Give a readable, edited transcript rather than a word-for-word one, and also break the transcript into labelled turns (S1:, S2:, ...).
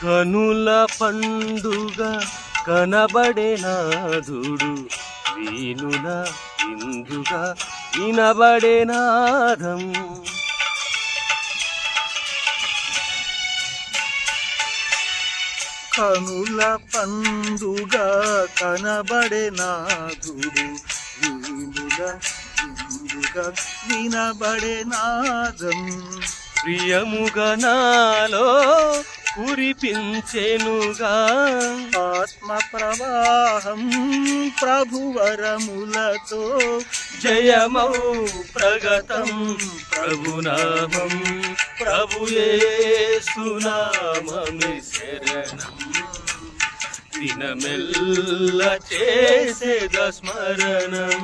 S1: కనుల పండుగ కనబడే నాదుడు, వీనుల ఇందుగా వినబడే నాదం.
S2: కనుల పండుగ కనబడే నాదుడు, వీనుల ఇందుగా వినబడే నాదం.
S1: ప్రియముగా నాలో కురిపించెనుగా
S2: ఆత్మ ప్రవాహం ప్రభువరములతో,
S1: జయమౌ ప్రగతం ప్రభునామం, ప్రభుయేసునామమి శరణం. దినమెల్ల చేసేద స్మరణం.